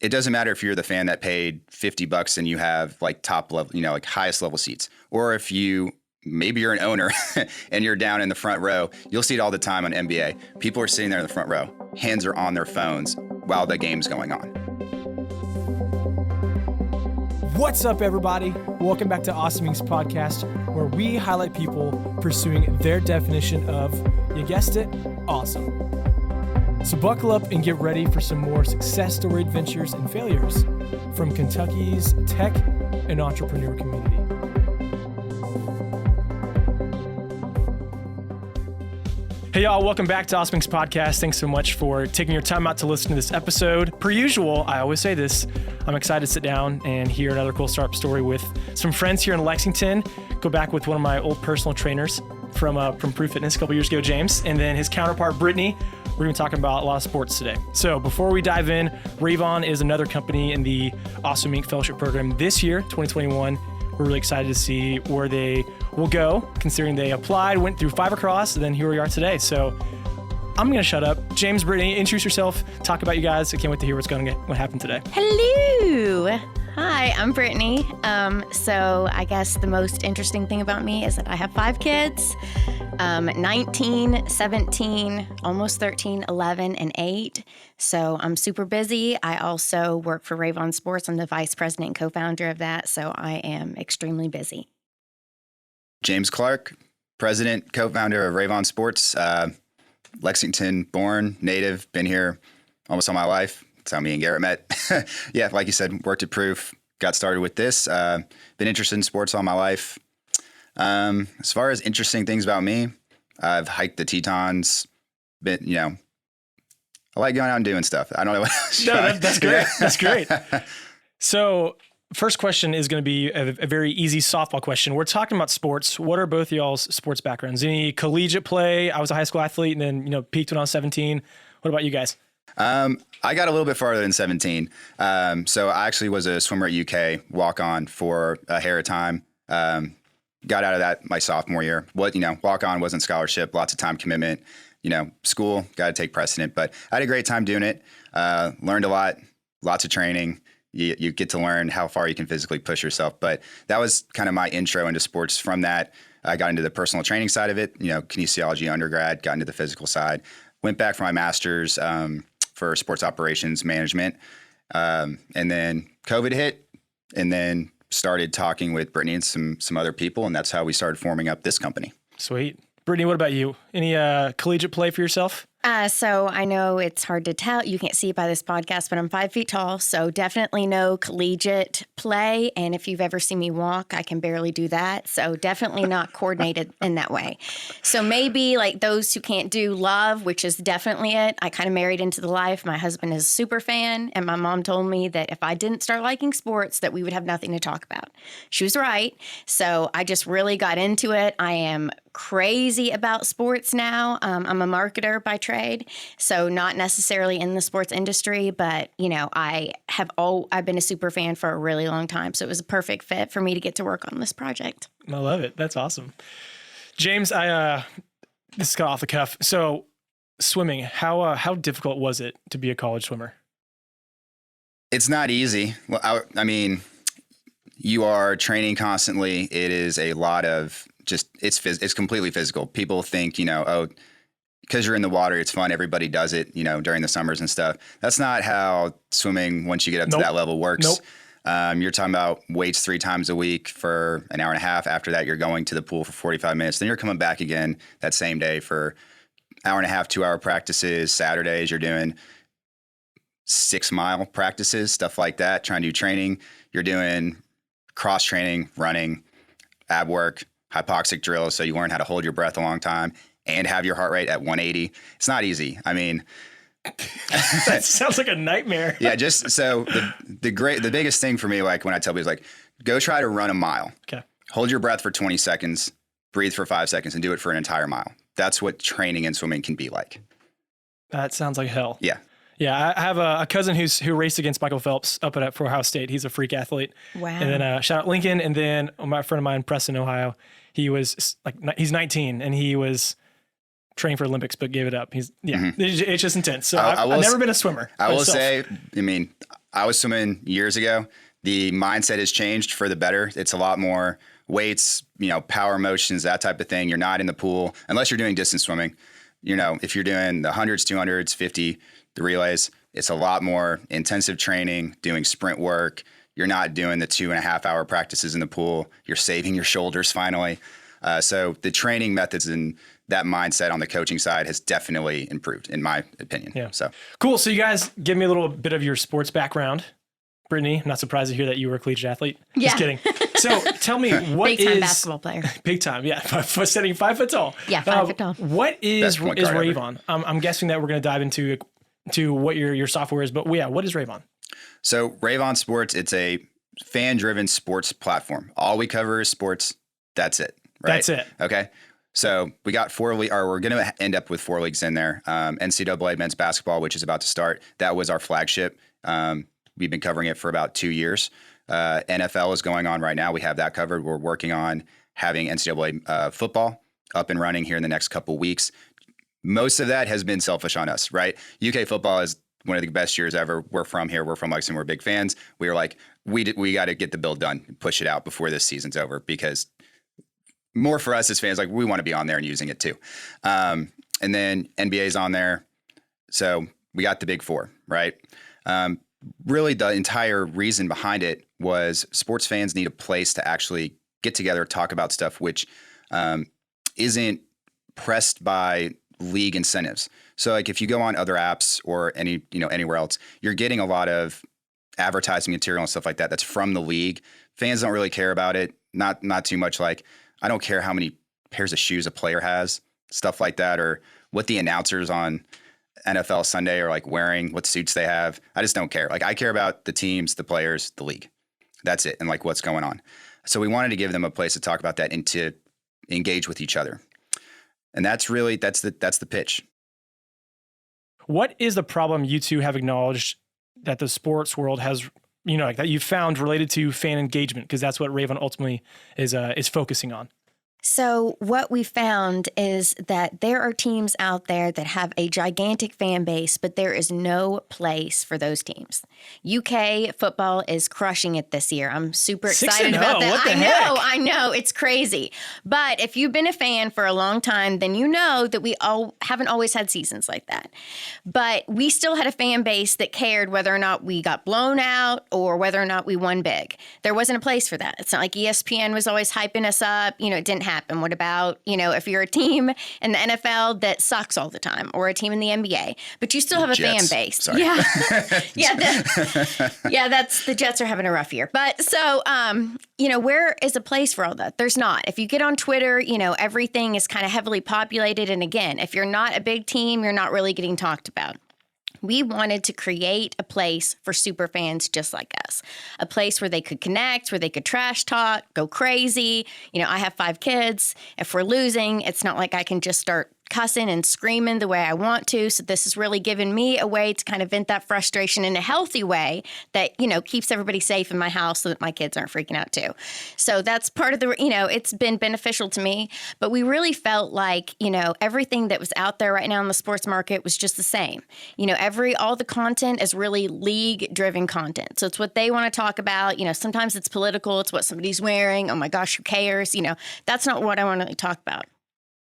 it doesn't matter if you're the fan that paid $50 and you have like top level, like highest level seats, or if maybe you're an owner and you're down in the front row. You'll see it all the time on NBA. People are sitting there in the front row. Hands are on their phones while the game's going on. What's up, everybody? Welcome back to Awesoming's podcast, where we highlight people pursuing their definition of, you guessed it, awesome. So buckle up and get ready for some more success story adventures and failures from Kentucky's tech and entrepreneur community. Hey y'all, welcome back to Awesoming's podcast. Thanks so much for taking your time out to listen to this episode. Per usual, I always say this, I'm excited to sit down and hear another cool startup story with some friends here in Lexington. Go back with one of my old personal trainers from Proof Fitness a couple years ago, James, and then his counterpart, Brittany. We're going to be talking about a lot of sports today. So before we dive in, Rave On is another company in the Awesome Inc. Fellowship Program this year, 2021. We're really excited to see where they will go, considering they applied, went through 5 across, and then here we are today. So I'm going to shut up. James, Brittany, introduce yourself, talk about you guys. I can't wait to hear what happened today. Hello. Hi, I'm Brittany. So I guess the most interesting thing about me is that I have 5 kids, 19, 17, almost 13, 11, and 8. So I'm super busy. I also work for Rave On Sports. I'm the vice president and co-founder of that. So I am extremely busy. James Clark, president, co-founder of Rave On Sports, Lexington born, native, been here almost all my life. That's how me and Garrett met. Yeah, like you said, worked at Proof, got started with this. Been interested in sports all my life. As far as interesting things about me, I've hiked the Tetons, I like going out and doing stuff. I don't know what else. No, that's great. That's great. So first question is going to be a very easy softball question. We're talking about sports. What are both of y'all's sports backgrounds? Any collegiate play? I was a high school athlete and then, peaked when I was 17. What about you guys? I got a little bit farther than 17. So I actually was a swimmer at UK, walk on for a hair of time. Got out of that my sophomore year. Walk on wasn't scholarship, lots of time commitment, school got to take precedent, but I had a great time doing it. Learned a lot, lots of training. You get to learn how far you can physically push yourself. But that was kind of my intro into sports. From that, I got into the personal training side of it, kinesiology undergrad, got into the physical side, went back for my master's, for sports operations management. And then COVID hit, and then started talking with Brittany and some other people. And that's how we started forming up this company. Sweet. Brittany, what about you? Any collegiate play for yourself? So I know it's hard to tell. You can't see it by this podcast, but I'm 5 feet tall. So definitely no collegiate play. And if you've ever seen me walk, I can barely do that. So definitely not coordinated in that way. So maybe like those who can't do love, which is definitely it. I kind of married into the life. My husband is a super fan. And my mom told me that if I didn't start liking sports, that we would have nothing to talk about. She was right. So I just really got into it. I am crazy about sports now. I'm a marketer by trade, so not necessarily in the sports industry, but I've been a super fan for a really long time, so it was a perfect fit for me to get to work on this project. I love it. That's awesome. James, this is kind of off the cuff. So swimming, how difficult was it to be a college swimmer? It's not easy. Well, you are training constantly. It is a lot of it's completely physical. People think, because you're in the water, it's fun. Everybody does it, during the summers and stuff. That's not how swimming, once you get up to that level, works. You're talking about weights 3 times a week for an hour and a half. After that, you're going to the pool for 45 minutes. Then you're coming back again that same day for hour and a half, 2-hour practices. Saturdays, you're doing 6-mile practices, stuff like that, trying to do training. You're doing cross training, running, ab work, hypoxic drills, so you learn how to hold your breath a long time and have your heart rate at 180. It's not easy. That sounds like a nightmare. Yeah, just so the biggest thing for me, like when I tell people, is like, go try to run a mile. Okay. Hold your breath for 20 seconds, breathe for 5 seconds, and do it for an entire mile. That's what training in swimming can be like. That sounds like hell. Yeah. Yeah, I have a cousin who raced against Michael Phelps up for Ohio State. He's a freak athlete. Wow. And then shout out Lincoln. And then my friend of mine, Preston, Ohio, he's 19 and he was training for Olympics, but gave it up. It's just intense. So I've never been a swimmer. I will say, I was swimming years ago. The mindset has changed for the better. It's a lot more weights, power motions, that type of thing. You're not in the pool unless you're doing distance swimming. If you're doing the 100s, 200s, 50, the relays, it's a lot more intensive training, doing sprint work. You're not doing the 2.5 hour practices in the pool. You're saving your shoulders finally. So the training methods and that mindset on the coaching side has definitely improved, in my opinion. Yeah. So cool. So you guys give me a little bit of your sports background. Brittany, I'm not surprised to hear that you were a collegiate athlete. Yeah. Just kidding. So tell me, what Big time is basketball player? Big time, yeah. Standing 5 foot tall. Yeah, 5 foot tall. What is Best point guard Rave ever. On? I'm guessing that we're going to dive into what your software is, but yeah, what is Rave On? So Rave On Sports, it's a fan-driven sports platform. All we cover is sports. That's it. Right? That's it. Okay. So we got we're going to end up with 4 leagues in there. NCAA men's basketball, which is about to start. That was our flagship. We've been covering it for about 2 years. NFL is going on right now. We have that covered. We're working on having NCAA football up and running here in the next couple weeks. Most of that has been selfish on us, right? UK football is one of the best years ever. We're from here. We're from Lexington. We're big fans. We were like, we got to get the build done and push it out before this season's over, because more for us as fans, like we want to be on there and using it too. And then NBA's on there. So we got the big 4, right? Really the entire reason behind it was sports fans need a place to actually get together, talk about stuff, which isn't pressed by league incentives. So like if you go on other apps or anywhere else, you're getting a lot of advertising material and stuff like that that's from the league. Fans don't really care about it. Not too much. Like, I don't care how many pairs of shoes a player has, stuff like that, or what the announcers on NFL Sunday are like wearing, what suits they have. I just don't care. Like, I care about the teams, the players, the league. That's it. And like what's going on. So we wanted to give them a place to talk about that and to engage with each other. And that's the pitch. What is the problem you two have acknowledged that the sports world has, like that you found related to fan engagement? Because that's what Rave On ultimately is focusing on. So what we found is that there are teams out there that have a gigantic fan base, but there is no place for those teams. UK football is crushing it this year. I'm super excited about that. What the heck? I know, it's crazy. But if you've been a fan for a long time, then you know that we haven't always had seasons like that. But we still had a fan base that cared whether or not we got blown out or whether or not we won big. There wasn't a place for that. It's not like ESPN was always hyping us up. It didn't happen. What about, if you're a team in the NFL that sucks all the time, or a team in the NBA, but you still have a Jets. fan base? Sorry. Yeah. That's the Jets are having a rough year. But so, where is a place for all that? There's not. If you get on Twitter, everything is kind of heavily populated. And again, if you're not a big team, you're not really getting talked about. We wanted to create a place for super fans just like us, a place where they could connect, where they could trash talk, go crazy. I have 5 kids. If we're losing, it's not like I can just start cussing and screaming the way I want to. So this has really given me a way to kind of vent that frustration in a healthy way that, keeps everybody safe in my house so that my kids aren't freaking out too. So that's part of the, it's been beneficial to me. But we really felt like, everything that was out there right now in the sports market was just the same. All the content is really league-driven content. So it's what they want to talk about. Sometimes it's political. It's what somebody's wearing. Oh my gosh, who cares? That's not what I want to talk about.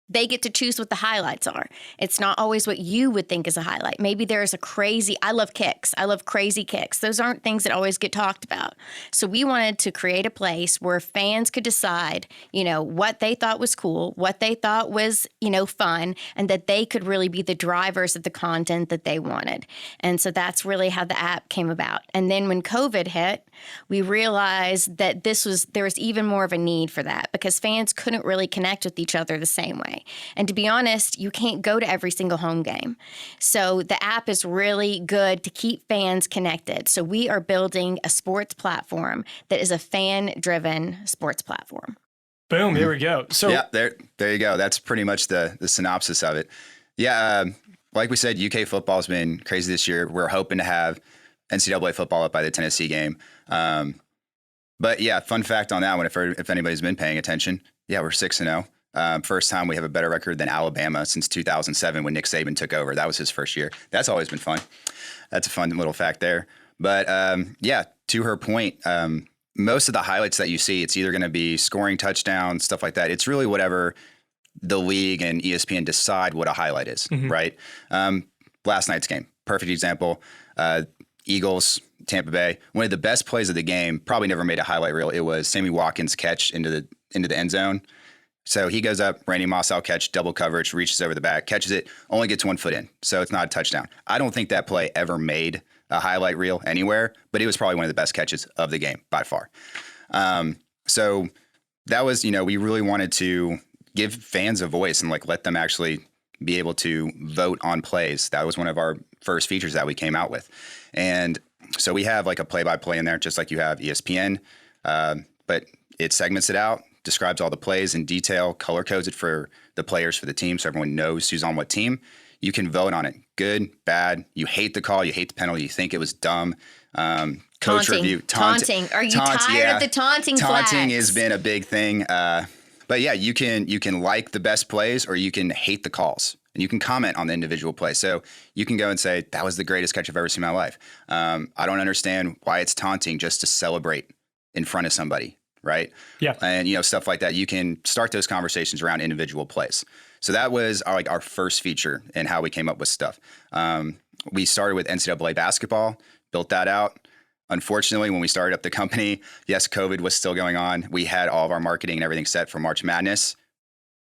They get to choose what the highlights are. It's not always what you would think is a highlight. Maybe there's I love kicks. I love crazy kicks. Those aren't things that always get talked about. So we wanted to create a place where fans could decide, what they thought was cool, what they thought was, fun, and that they could really be the drivers of the content that they wanted. And so that's really how the app came about. And then when COVID hit, we realized that there was even more of a need for that because fans couldn't really connect with each other the same way. And to be honest, you can't go to every single home game. So the app is really good to keep fans connected. So we are building a sports platform that is a fan-driven sports platform. Boom, there we go. So yeah, there you go. That's pretty much the synopsis of it. Yeah, like we said, UK football's been crazy this year. We're hoping to have NCAA football up by the Tennessee game. But yeah, fun fact on that one, if anybody's been paying attention, yeah, we're 6-0. First time we have a better record than Alabama since 2007 when Nick Saban took over. That was his first year. That's always been fun. That's a fun little fact there. But yeah, to her point, most of the highlights that you see, it's either going to be scoring touchdowns, stuff like that. It's really whatever the league and ESPN decide what a highlight is, right? Last night's game, perfect example. Eagles, Tampa Bay. One of the best plays of the game, probably never made a highlight reel. It was Sammy Watkins' catch into the end zone. So he goes up, Randy Moss-style catch, double coverage, reaches over the back, catches it, only gets 1 foot in. So it's not a touchdown. I don't think that play ever made a highlight reel anywhere, but it was probably one of the best catches of the game by far. So that was, we really wanted to give fans a voice and like let them actually be able to vote on plays. That was one of our first features that we came out with. And so we have like a play-by-play in there, just like you have ESPN, but it segments it out, describes all the plays in detail, color codes it for the players for the team so everyone knows who's on what team. You can vote on it. Good, bad. You hate the call. You hate the penalty. You think it was dumb. Coach review. Taunting. Are you tired of the taunting flags? Taunting has been a big thing. But yeah, you can like the best plays or you can hate the calls. And you can comment on the individual play. So you can go and say, that was the greatest catch I've ever seen in my life. I don't understand why it's taunting just to celebrate in front of somebody, right? Yeah. And, stuff like that. You can start those conversations around individual plays. So that was our first feature in how we came up with stuff. We started with NCAA basketball, built that out. Unfortunately, when we started up the company, yes, COVID was still going on. We had all of our marketing and everything set for March Madness.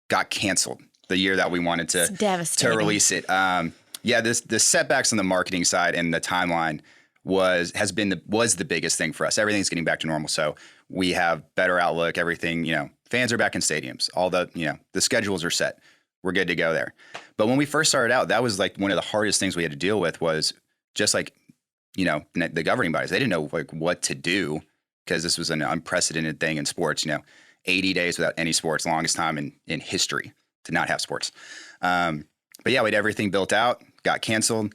Got canceled the year that we wanted to release it. The setbacks on the marketing side and the timeline was the biggest thing for us. Everything's getting back to normal. So we have better outlook, everything, fans are back in stadiums. All the schedules are set. We're good to go there. But when we first started out, that was like one of the hardest things we had to deal with was just like, the governing bodies. They didn't know like what to do because this was an unprecedented thing in sports, 80 days without any sports, longest time in history to not have sports. But yeah, we had everything built out, got canceled.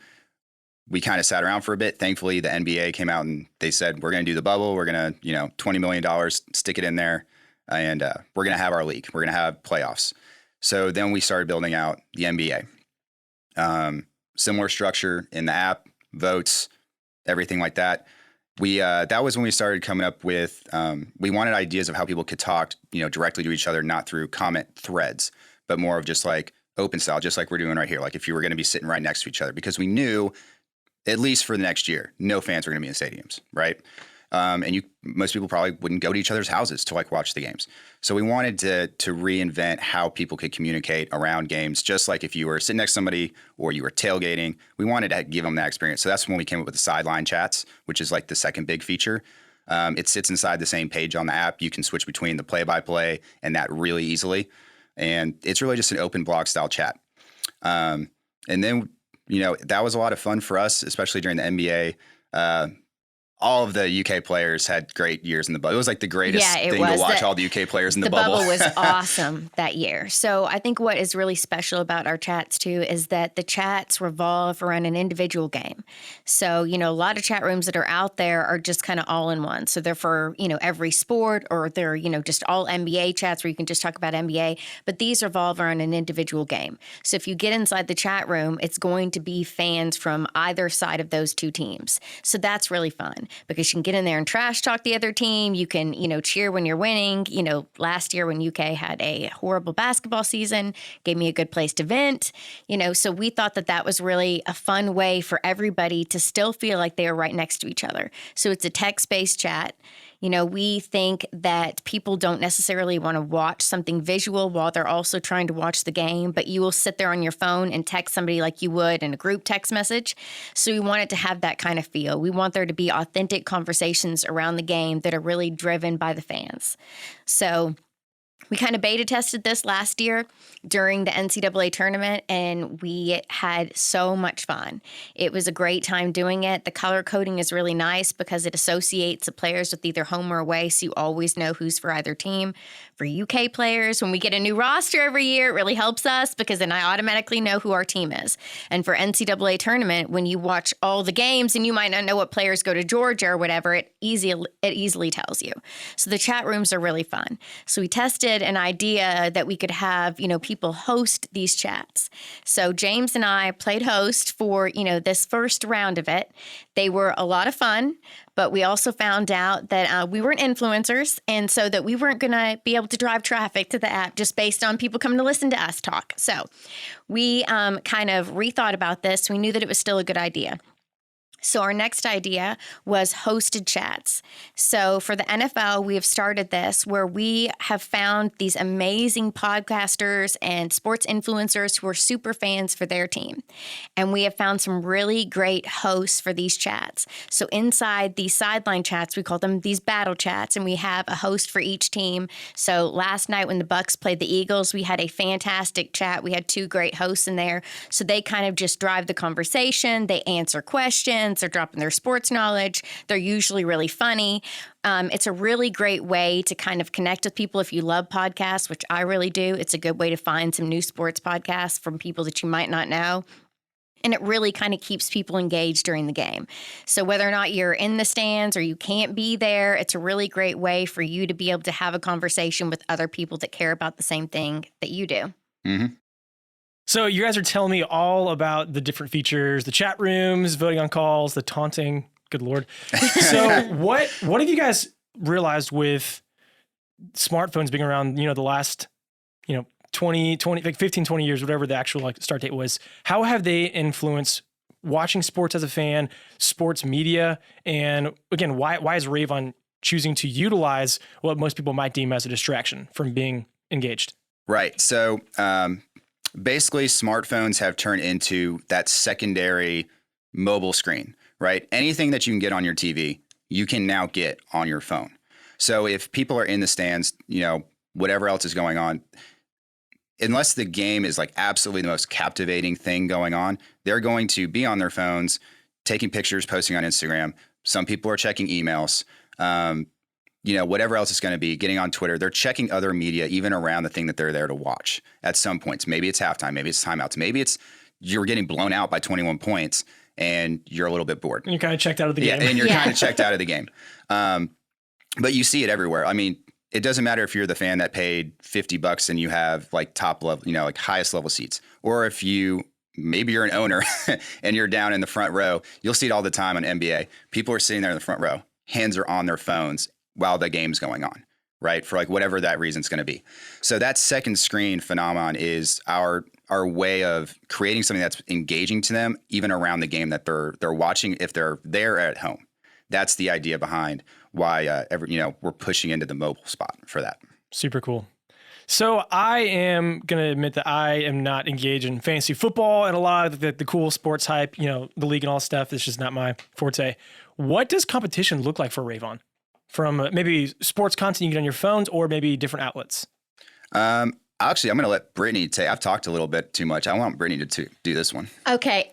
We kind of sat around for a bit. Thankfully, the NBA came out and they said, we're going to do the bubble. We're going to, $20 million, stick it in there. And we're going to have our league. We're going to have playoffs. So then we started building out the NBA. Similar structure in the app, votes, everything like that. That was when we started coming up with, we wanted ideas of how people could talk, directly to each other, not through comment threads, but more of just like open style, just like we're doing right here. Like if you were going to be sitting right next to each other, because we knew, at least for the next year, no fans were going to be in stadiums, right? And most people probably wouldn't go to each other's houses to like watch the games. So we wanted to reinvent how people could communicate around games, just like if you were sitting next to somebody or you were tailgating, we wanted to give them that experience. So that's when we came up with the sideline chats, which is like the second big feature. It sits inside the same page on the app. You can switch between the play-by-play and that really easily. And it's really just an open blog style chat. And then, that was a lot of fun for us, especially during the NBA. All of the UK players had great years in the bubble. It was like the greatest thing to watch, all the UK players in the bubble. The bubble was awesome that year. So I think what is really special about our chats too is that the chats revolve around an individual game. So, a lot of chat rooms that are out there are just kind of all in one. So they're for, every sport, or they're, just all NBA chats where you can just talk about NBA. But these revolve around an individual game. So if you get inside the chat room, it's going to be fans from either side of those two teams. So that's really fun, because you can get in there and trash talk the other team. You can, cheer when you're winning. Last year when UK had a horrible basketball season, gave me a good place to vent. So we thought that was really a fun way for everybody to still feel like they are right next to each other. So it's a text-based chat. We think that people don't necessarily want to watch something visual while they're also trying to watch the game, but you will sit there on your phone and text somebody like you would in a group text message. So we want it to have that kind of feel. We want there to be authentic conversations around the game that are really driven by the fans. So we kind of beta tested this last year during the NCAA tournament, and we had so much fun. It was a great time doing it. The color coding is really nice because it associates the players with either home or away, so you always know who's for either team. For UK players, when we get a new roster every year, it really helps us because then I automatically know who our team is. And for NCAA tournament, when you watch all the games and you might not know what players go to Georgia or whatever, it easily tells you. So the chat rooms are really fun. So we tested floated an idea that we could have, people host these chats. So James and I played host for, this first round of it. They were a lot of fun, but we also found out that we weren't influencers, and so that we weren't going to be able to drive traffic to the app just based on people coming to listen to us talk. So we kind of rethought about this. We knew that it was still a good idea. So our next idea was hosted chats. So for the NFL, we have started this where we have found these amazing podcasters and sports influencers who are super fans for their team. And we have found some really great hosts for these chats. So inside these sideline chats, we call them these battle chats, and we have a host for each team. So last night when the Bucks played the Eagles, we had a fantastic chat. We had 2 great hosts in there. So they kind of just drive the conversation. They answer questions. They're dropping their sports knowledge. They're usually really funny. It's a really great way to kind of connect with people if you love podcasts, which I really do. It's a good way to find some new sports podcasts from people that you might not know. And it really kind of keeps people engaged during the game. So whether or not you're in the stands or you can't be there, it's a really great way for you to be able to have a conversation with other people that care about the same thing that you do. Mm-hmm. So you guys are telling me all about the different features, the chat rooms, voting on calls, the taunting. Good Lord. So what have you guys realized with smartphones being around, the last, 20, like 15, 20 years, whatever the actual start date was? How have they influenced watching sports as a fan, sports media? And again, why is Rave On choosing to utilize what most people might deem as a distraction from being engaged? Right. So, basically, smartphones have turned into that secondary mobile screen, right? Anything that you can get on your TV, you can now get on your phone. So if people are in the stands, whatever else is going on, unless the game is like absolutely the most captivating thing going on, they're going to be on their phones, taking pictures, posting on Instagram. Some people are checking emails. Whatever else it's going to be, getting on Twitter, they're checking other media even around the thing that they're there to watch at some points. Maybe it's halftime, maybe it's timeouts, maybe it's you're getting blown out by 21 points and you're a little bit bored. And you're kind of checked out of the game. Yeah, and you're kind of checked out of the game. But you see it everywhere. I mean, it doesn't matter if you're the fan that paid $50 and you have like top level, like highest level seats, or if maybe you're an owner and you're down in the front row. You'll see it all the time on NBA. People are sitting there in the front row, hands are on their phones while the game's going on, right? For like whatever that reason's going to be. So that second screen phenomenon is our way of creating something that's engaging to them, even around the game that they're watching if they're there at home. That's the idea behind why we're pushing into the mobile spot for that. Super cool. So I am going to admit that I am not engaged in fantasy football and a lot of the cool sports hype, the league and all that. It's just not my forte. What does competition look like for Rave On? From maybe sports content you get on your phones or maybe different outlets? Actually, I'm going to let Brittany I've talked a little bit too much. I want Brittany to do this one. Okay.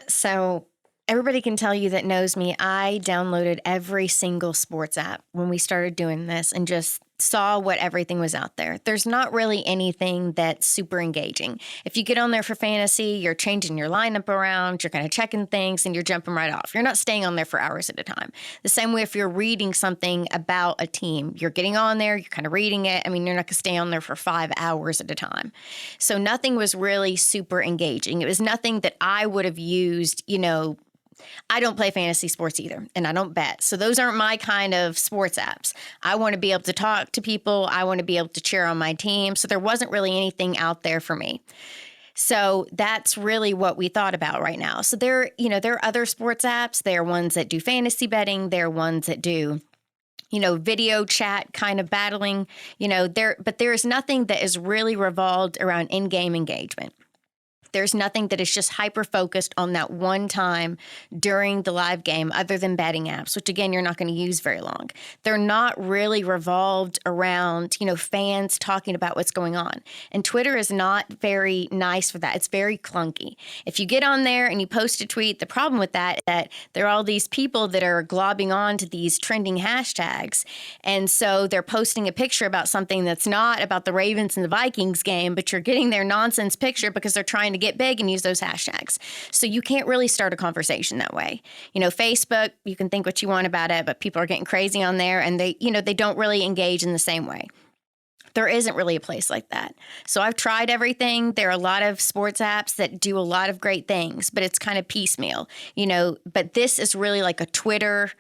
So everybody can tell you that knows me, I downloaded every single sports app when we started doing this and just saw what everything was out there. There's not really anything that's super engaging. If you get on there for fantasy, you're changing your lineup around, you're kind of checking things and you're jumping right off. You're not staying on there for hours at a time. The same way if you're reading something about a team, you're getting on there, you're kind of reading it. I mean, you're not going to stay on there for 5 hours at a time. So nothing was really super engaging. It was nothing that I would have used, I don't play fantasy sports either, and I don't bet. So those aren't my kind of sports apps. I want to be able to talk to people. I want to be able to cheer on my team. So there wasn't really anything out there for me. So that's really what we thought about right now. So there are other sports apps. There are ones that do fantasy betting. There are ones that do video chat kind of battling, but there is nothing that is really revolved around in-game engagement. There's nothing that is just hyper-focused on that one time during the live game other than betting apps, which, again, you're not going to use very long. They're not really revolved around, fans talking about what's going on. And Twitter is not very nice for that. It's very clunky. If you get on there and you post a tweet, the problem with that is that there are all these people that are globbing on to these trending hashtags. And so they're posting a picture about something that's not about the Ravens and the Vikings game, but you're getting their nonsense picture because they're trying to get big and use those hashtags. So you can't really start a conversation that way. Facebook, you can think what you want about it, but people are getting crazy on there and they don't really engage in the same way. There isn't really a place like that. So I've tried everything. There are a lot of sports apps that do a lot of great things, but it's kind of piecemeal, but this is really like a Twitter,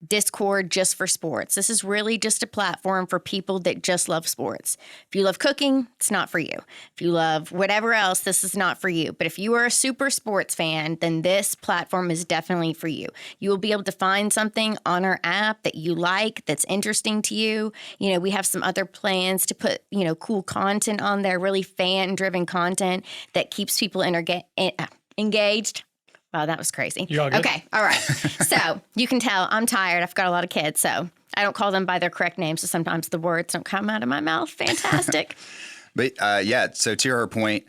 Discord just for sports. This is really just a platform for people that just love sports. If you love cooking, it's not for you. If you love whatever else, this is not for you. But if you are a super sports fan, then this platform is definitely for you. You will be able to find something on our app that you like, that's interesting to you. We have some other plans to put, cool content on there, really fan-driven content that keeps people engaged. Wow, that was crazy. You all good? Okay, all right. So you can tell I'm tired. I've got a lot of kids, so I don't call them by their correct names, so sometimes the words don't come out of my mouth. Fantastic. But so to her point,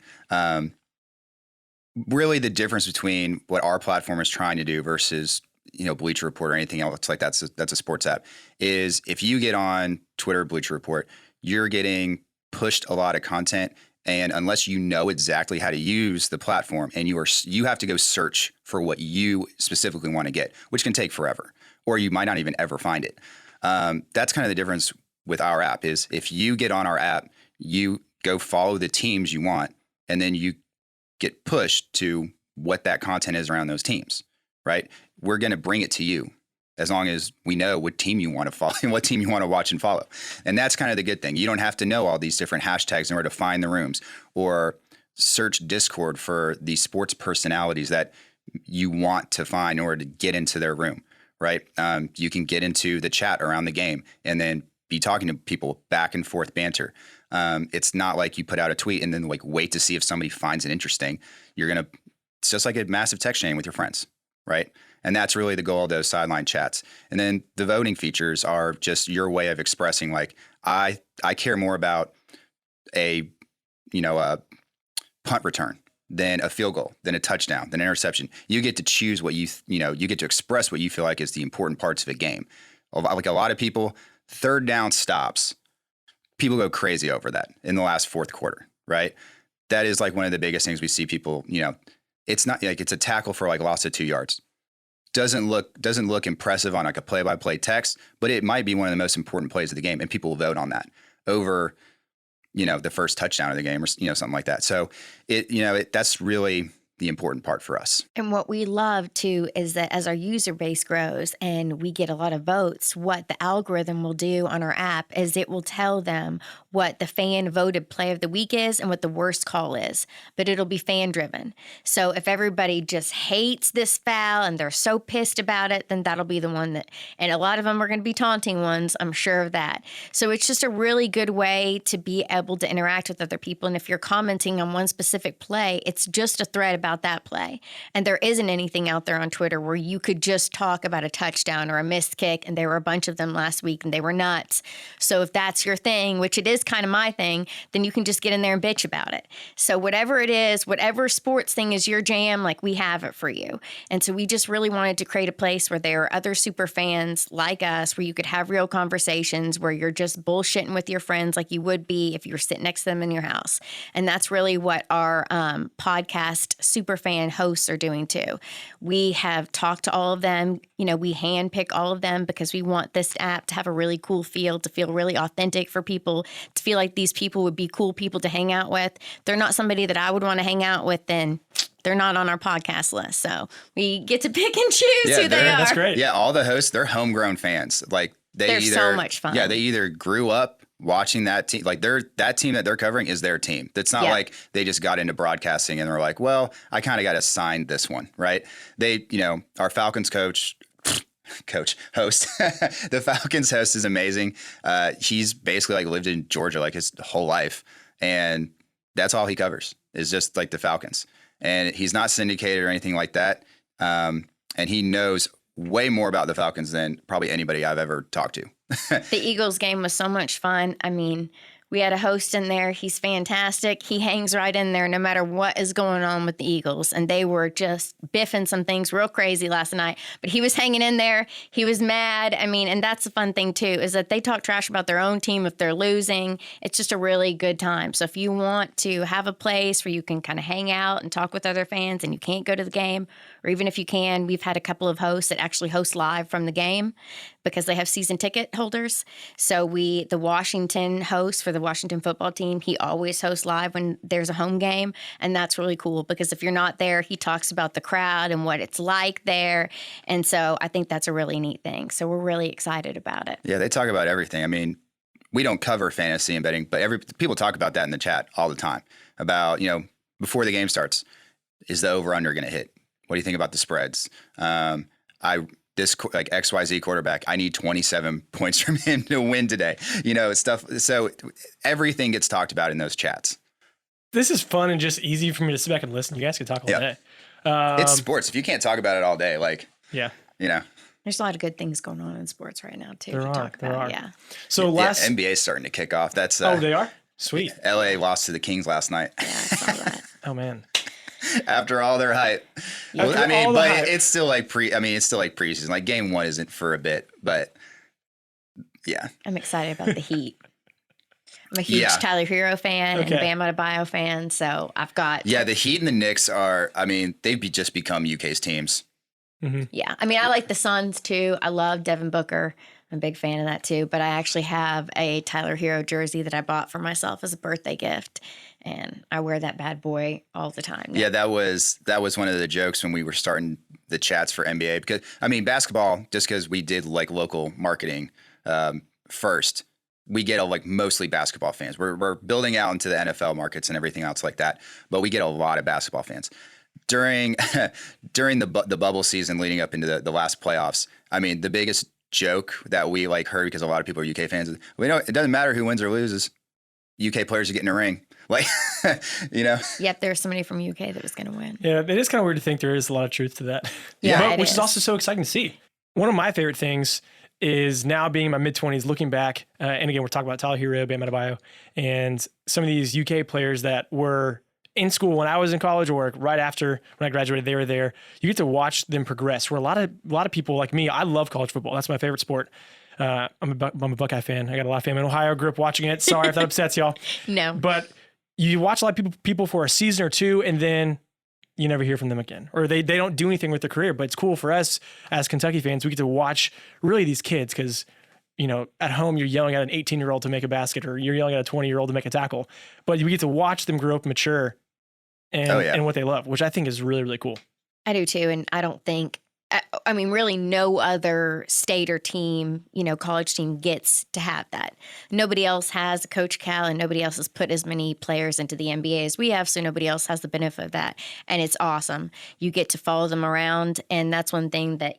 really the difference between what our platform is trying to do versus Bleacher Report or anything else like that's a sports app is if you get on Twitter or Bleacher Report, you're getting pushed a lot of content. And unless you know exactly how to use the platform and you have to go search for what you specifically want to get, which can take forever, or you might not even ever find it. That's kind of the difference with our app is if you get on our app, you go follow the teams you want, and then you get pushed to what that content is around those teams, right? We're going to bring it to you as long as we know what team you want to follow and what team you want to watch and follow. And that's kind of the good thing. You don't have to know all these different hashtags in order to find the rooms or search Discord for the sports personalities that you want to find in order to get into their room, right? You can get into the chat around the game and then be talking to people back and forth banter. It's not like you put out a tweet and then wait to see if somebody finds it interesting. It's just like a massive text chain with your friends, right? And that's really the goal of those sideline chats. And then the voting features are just your way of expressing I care more about a punt return than a field goal, than a touchdown, than an interception. You get to choose what you get to express what you feel like is the important parts of a game. Like a lot of people, third down stops, people go crazy over that in the last fourth quarter, right? That is one of the biggest things we see people, it's not it's a tackle for loss of 2 yards. Doesn't look impressive on a play-by-play text, but it might be one of the most important plays of the game, and people will vote on that over, the first touchdown of the game or something like that. So that's really the important part for us. And what we love too is that as our user base grows and we get a lot of votes, what the algorithm will do on our app is it will tell them what the fan voted play of the week is and what the worst call is, but it'll be fan driven. So if everybody just hates this foul and they're so pissed about it, then that'll be the one and a lot of them are going to be taunting ones, I'm sure of that. So it's just a really good way to be able to interact with other people. And if you're commenting on one specific play, it's just a thread about that play. And there isn't anything out there on Twitter where you could just talk about a touchdown or a missed kick. And there were a bunch of them last week and they were nuts. So if that's your thing, which it is kind of my thing, then you can just get in there and bitch about it. So whatever it is, whatever sports thing is your jam, we have it for you. And so we just really wanted to create a place where there are other super fans like us, where you could have real conversations, where you're just bullshitting with your friends like you would be if you were sitting next to them in your house. And that's really what our podcast super fan hosts are doing too. We have talked to all of them. We handpick all of them because we want this app to have a really cool feel, to feel really authentic for people, to feel like these people would be cool people to hang out with. They're not somebody that I would want to hang out with, then they're not on our podcast list. So we get to pick and choose who they are. That's great. Yeah, all the hosts, they're homegrown fans. They're so much fun. Yeah, they either grew up watching that team, that team that they're covering is their team. It's not like they just got into broadcasting and they're like, well, I kind of got assigned this one, right? They, our Falcons host, the Falcons host is amazing. He's basically lived in Georgia his whole life, and that's all he covers is just the Falcons. And he's not syndicated or anything like that. And he knows way more about the Falcons than probably anybody I've ever talked to. The Eagles game was so much fun. I mean, we had a host in there. He's fantastic. He hangs right in there no matter what is going on with the Eagles. And they were just biffing some things real crazy last night. But he was hanging in there. He was mad. I mean, and that's the fun thing, too, is that they talk trash about their own team if they're losing. It's just a really good time. So if you want to have a place where you can kind of hang out and talk with other fans and you can't go to the game, or even if you can, we've had a couple of hosts that actually host live from the game because they have season ticket holders. So the Washington host for the Washington football team, he always hosts live when there's a home game. And that's really cool because if you're not there, he talks about the crowd and what it's like there. And so I think that's a really neat thing. So we're really excited about it. Yeah, they talk about everything. I mean, we don't cover fantasy and betting, but people talk about that in the chat all the time about, before the game starts, is the over-under going to hit? What do you think about the spreads? This like XYZ quarterback, I need 27 points from him to win today. Stuff. So everything gets talked about in those chats. This is fun and just easy for me to sit back and listen. You guys can talk all day. It's sports. If you can't talk about it all day, There's a lot of good things going on in sports right now too. There are. Yeah. So NBA's starting to kick off. That's they are? Sweet. LA lost to the Kings last night. Yeah, I saw that. Oh man. After all their hype. It's still like preseason. Like game 1 isn't for a bit, but yeah. I'm excited about the Heat. I'm a huge Tyler Hero fan and Bam Adebayo fan, so I've got... Yeah, the Heat and the Knicks are, they've just become UK's teams. Mm-hmm. Yeah, I like the Suns too. I love Devin Booker. I'm a big fan of that too, but I actually have a Tyler Hero jersey that I bought for myself as a birthday gift, and I wear that bad boy all the time now. Yeah, that was one of the jokes when we were starting the chats for NBA, because basketball, just because we did like local marketing first, we get mostly basketball fans. We're building out into the NFL markets and everything else like that, but we get a lot of basketball fans. During the bubble season leading up into the last playoffs, the biggest joke that we heard, because a lot of people are UK fans, it doesn't matter who wins or loses. UK players are getting a ring. Yep, there's somebody from UK that was going to win. Yeah, it is kind of weird to think there is a lot of truth to that. Yeah, which is also so exciting to see. One of my favorite things is now being in my mid-20s, looking back, and again, we're talking about Tyler Hero, Bam Adebayo, and some of these UK players that were in school when I was in college or right after when I graduated, they were there. You get to watch them progress. Where a lot of people like me, I love college football. That's my favorite sport. I'm a Buckeye fan. I got a lot of family in Ohio. Grew up watching it. Sorry if that upsets y'all. No, but you watch a lot of people for a season or two, and then you never hear from them again, or they don't do anything with their career. But it's cool for us as Kentucky fans. We get to watch really these kids because, at home you're yelling at an 18-year-old to make a basket, or you're yelling at a 20-year-old to make a tackle. But we get to watch them grow up, mature, and what they love, which I think is really, really cool. I do too, and I don't think, really no other state or team, college team gets to have that. Nobody else has Coach Cal, and nobody else has put as many players into the NBA as we have, so nobody else has the benefit of that. And it's awesome. You get to follow them around, and that's one thing that,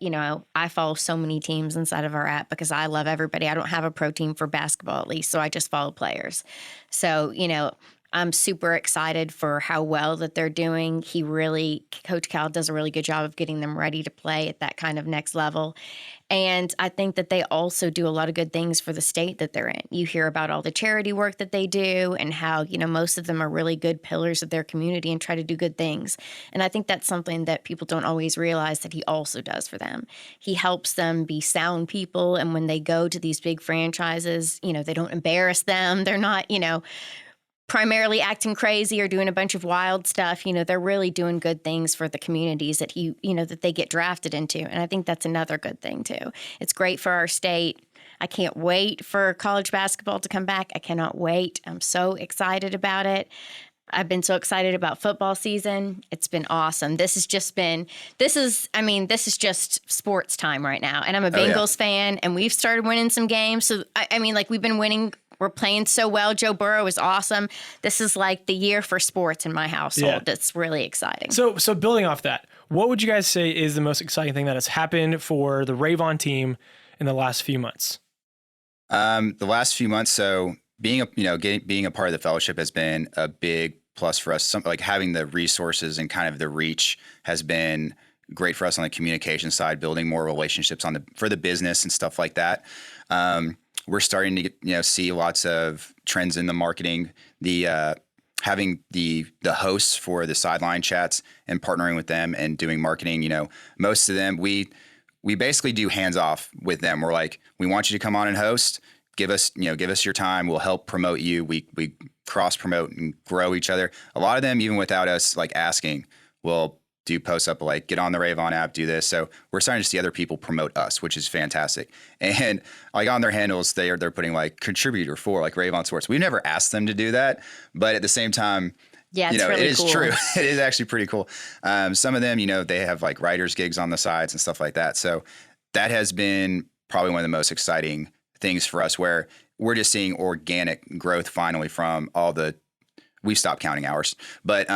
I follow so many teams inside of our app because I love everybody. I don't have a pro team for basketball, at least, so I just follow players. So, I'm super excited for how well that they're doing. Coach Cal does a really good job of getting them ready to play at that kind of next level. And I think that they also do a lot of good things for the state that they're in. You hear about all the charity work that they do and how, most of them are really good pillars of their community and try to do good things. And I think that's something that people don't always realize that he also does for them. He helps them be sound people. And when they go to these big franchises, they don't embarrass them. They're not, primarily acting crazy or doing a bunch of wild stuff. They're really doing good things for the communities that that they get drafted into. And I think that's another good thing too. It's great for our state. I can't wait for college basketball to come back. I cannot wait. I'm so excited about it. I've been so excited about football season. It's been awesome. This is just sports time right now. And I'm a Bengals fan, and we've started winning some games. So we've been winning. We're playing so well. Joe Burrow is awesome. This is like the year for sports in my household. Yeah. It's really exciting. So building off that, what would you guys say is the most exciting thing that has happened for the Rave On team in the last few months? The last few months, so being a part of the fellowship has been a big plus for us. Having the resources and kind of the reach has been great for us on the communication side, building more relationships for the business and stuff like that. We're starting to see lots of trends in the marketing, having the hosts for the sideline chats and partnering with them and doing marketing. Most of them, we basically do hands off with them. We're like, we want you to come on and host. Give us your time. We'll help promote you. We cross promote and grow each other. A lot of them, even without us asking, will do posts up like, get on the Rave On app, do this. So we're starting to see other people promote us, which is fantastic. And like on their handles, they're putting like contributor for like Rave On Sports. We've never asked them to do that, but at the same time, yeah, it's really it is cool. true. It is actually pretty cool. Some of them, they have like writers gigs on the sides and stuff like that. So that has been probably one of the most exciting things for us, where we're just seeing organic growth finally from we stopped counting hours, but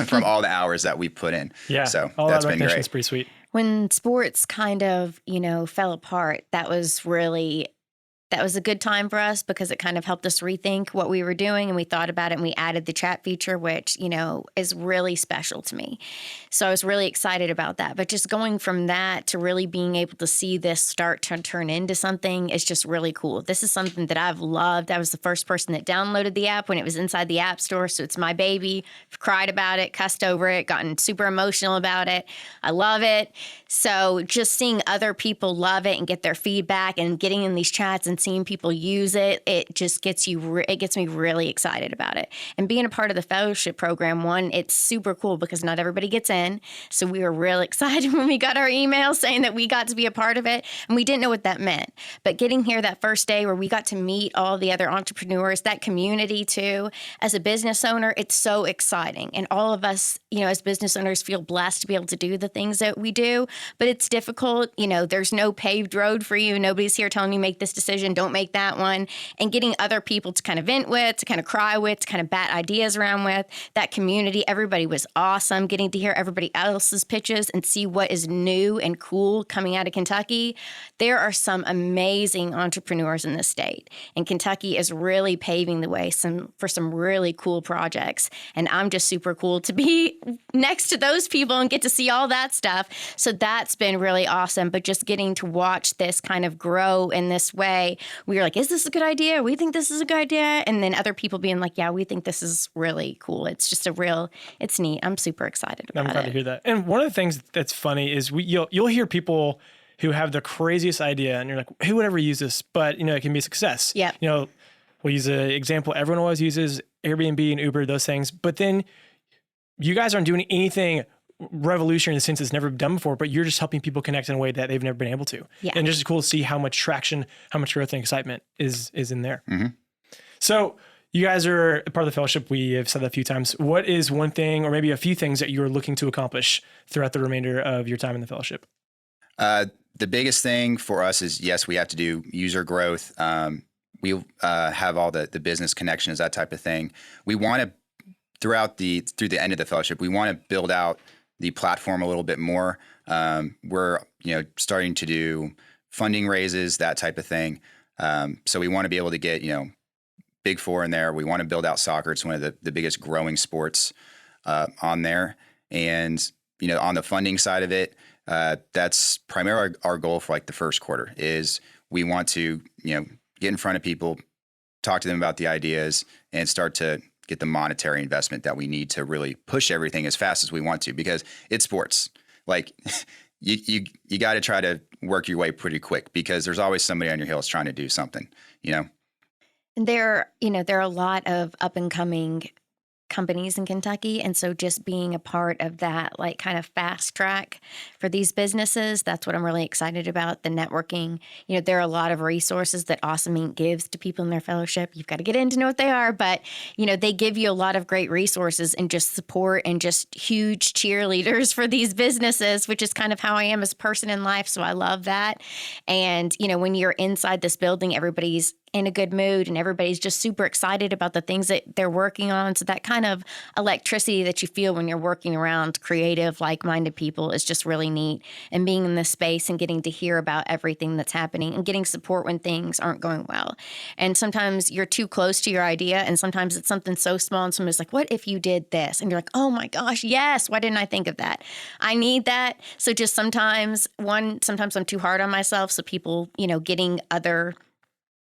from all the hours that we put in. Yeah. So all that's that been great. It's pretty sweet. When sports kind of, fell apart, that was a good time for us because it kind of helped us rethink what we were doing, and we thought about it, and we added the chat feature, which, is really special to me. So I was really excited about that. But just going from that to really being able to see this start to turn into something is just really cool. This is something that I've loved. I was the first person that downloaded the app when it was inside the App Store. So it's my baby. I've cried about it, cussed over it, gotten super emotional about it. I love it. So just seeing other people love it and get their feedback and getting in these chats and seeing people use it, it just gets me really excited about it. And being a part of the fellowship program, it's super cool because not everybody gets in. So we were real excited when we got our email saying that we got to be a part of it, and we didn't know what that meant. But getting here that first day where we got to meet all the other entrepreneurs, that community too, as a business owner, it's so exciting. And all of us, as business owners, feel blessed to be able to do the things that we do, but it's difficult. There's no paved road for you. Nobody's here telling you make this decision, don't make that one. And getting other people to kind of vent with, to kind of cry with, to kind of bat ideas around with, that community, everybody was awesome. Getting to hear everybody else's pitches and see what is new and cool coming out of Kentucky. There are some amazing entrepreneurs in this state, and Kentucky is really paving the way for some really cool projects. And I'm just super cool to be next to those people and get to see all that stuff. So that's been really awesome. But just getting to watch this kind of grow in this way, we were like, is this a good idea? We think this is a good idea. And then other people being like, yeah, we think this is really cool. It's just it's neat. I'm super excited about it. I'm glad to hear that. And one of the things that's funny is you'll hear people who have the craziest idea, and you're like, who would ever use this? But, it can be a success. Yeah. We'll use an example everyone always uses, Airbnb and Uber, those things. But then you guys aren't doing anything revolutionary in the sense it's never been done before, but you're just helping people connect in a way that they've never been able to. Yeah. And just cool to see how much traction, how much growth and excitement is in there. Mm-hmm. So you guys are a part of the fellowship. We have said that a few times. What is one thing or maybe a few things that you're looking to accomplish throughout the remainder of your time in the fellowship? The biggest thing for us is, yes, we have to do user growth. We have all the business connections, that type of thing. We want to, through the end of the fellowship, we want to build out the platform a little bit more. We're starting to do funding raises, that type of thing. So we want to be able to get Big Four in there. We want to build out soccer. It's one of the biggest growing sports on there. And on the funding side of it, that's primarily our goal for like the first quarter. Is we want to get in front of people, talk to them about the ideas, and start to get the monetary investment that we need to really push everything as fast as we want to, because it's sports. Like you got to try to work your way pretty quick, because there's always somebody on your heels trying to do something, And there are a lot of up and coming companies in Kentucky. And so just being a part of that, like kind of fast track for these businesses, that's what I'm really excited about. The networking, there are a lot of resources that Awesome Inc. gives to people in their fellowship. You've got to get in to know what they are, but they give you a lot of great resources and just support and just huge cheerleaders for these businesses, which is kind of how I am as a person in life. So I love that. And, when you're inside this building, everybody's in a good mood and everybody's just super excited about the things that they're working on. So that kind of electricity that you feel when you're working around creative, like-minded people is just really neat. And being in this space and getting to hear about everything that's happening and getting support when things aren't going well. And sometimes you're too close to your idea, and sometimes it's something so small and somebody's like, what if you did this? And you're like, oh my gosh, yes, why didn't I think of that? I need that. So just sometimes I'm too hard on myself. So people, getting other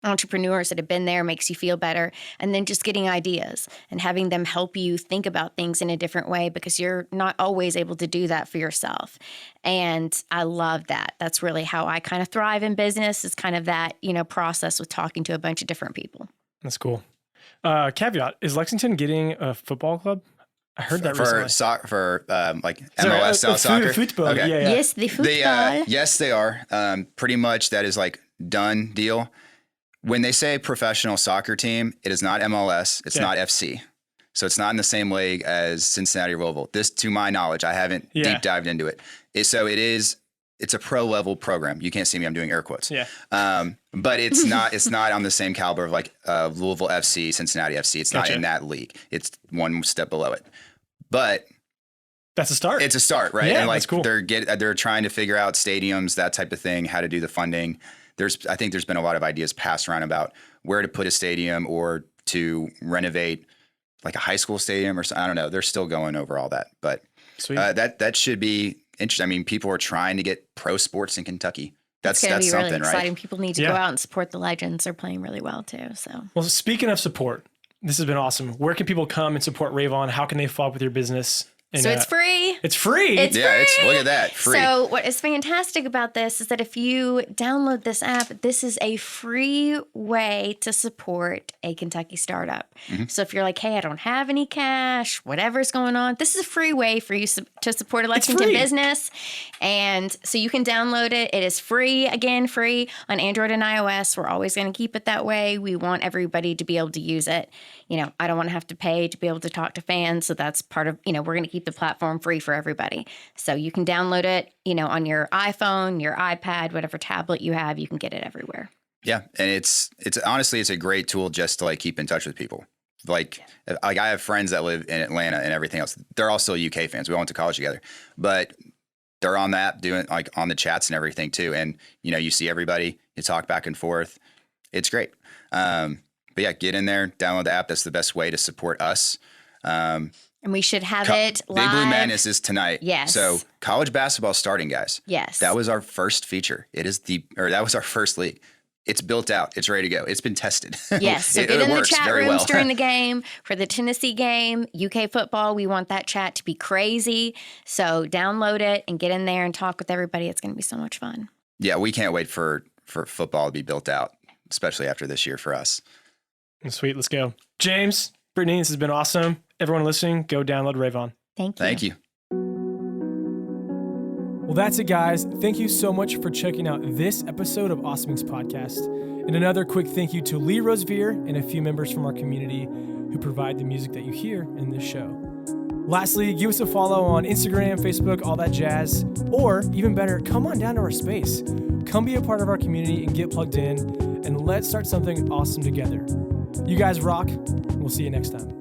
entrepreneurs that have been there makes you feel better. And then just getting ideas and having them help you think about things in a different way, because you're not always able to do that for yourself. And I love that. That's really how I kind of thrive in business, is kind of that, process with talking to a bunch of different people. That's cool. Caveat, is Lexington getting a football club? I heard that for recently. for like MLS style soccer. Football. Okay. Yeah. Yes, the football. Yes, they are. Pretty much that is like done deal. When they say professional soccer team, it is not MLS. It's not FC. So it's not in the same league as Cincinnati or Louisville. This, to my knowledge, I haven't deep dived into it. It's a pro level program. You can't see me. I'm doing air quotes. Yeah. But it's not on the same caliber of like Louisville FC, Cincinnati FC. It's not in that league. It's one step below it. But that's a start. It's a start, right? Yeah, and like that's cool. They're trying to figure out stadiums, that type of thing, how to do the funding. I think there's been a lot of ideas passed around about where to put a stadium or to renovate like a high school stadium or something. I don't know. They're still going over all that, but that should be interesting. I mean, people are trying to get pro sports in Kentucky. That's something, really exciting. right? People need to go out and support the legends. They're playing really well too. So, well, speaking of support, this has been awesome. Where can people come and support Rave On? How can they follow up with your business? And, so it's free. It's free. It's free. Look at that. Free. So what is fantastic about this is that if you download this app, this is a free way to support a Kentucky startup. Mm-hmm. So if you're like, hey, I don't have any cash, whatever's going on, this is a free way for you to support a Lexington business. And so you can download it. It is free, again, free on Android and iOS. We're always going to keep it that way. We want everybody to be able to use it. You know, I don't want to have to pay to be able to talk to fans. So that's part of, we're going to keep the platform free for everybody. So you can download it, on your iPhone, your iPad, whatever tablet you have, you can get it everywhere. Yeah. And it's honestly, it's a great tool just to like keep in touch with people. Like I have friends that live in Atlanta and everything else. They're all still UK fans. We all went to college together, but they're on the app doing like on the chats and everything too. And, you see everybody, you talk back and forth. It's great. But yeah, get in there, download the app. That's the best way to support us. And we should have it live. Big Blue Madness is tonight. Yes. So college basketball starting, guys. Yes. That was our first feature. That was our first league. It's built out. It's ready to go. It's been tested. Yes. So get in the chat rooms during the game. For the Tennessee game, UK football, we want that chat to be crazy. So download it and get in there and talk with everybody. It's going to be so much fun. Yeah, we can't wait for football to be built out, especially after this year for us. Sweet. Let's go. James, Brittany, this has been awesome. Everyone listening, go download Rave On. Thank you. Thank you. Well, that's it, guys. Thank you so much for checking out this episode of Awesomings Podcast. And another quick thank you to Lee Rosevier and a few members from our community who provide the music that you hear in this show. Lastly, give us a follow on Instagram, Facebook, all that jazz. Or, even better, come on down to our space. Come be a part of our community and get plugged in, and let's start something awesome together. You guys rock. We'll see you next time.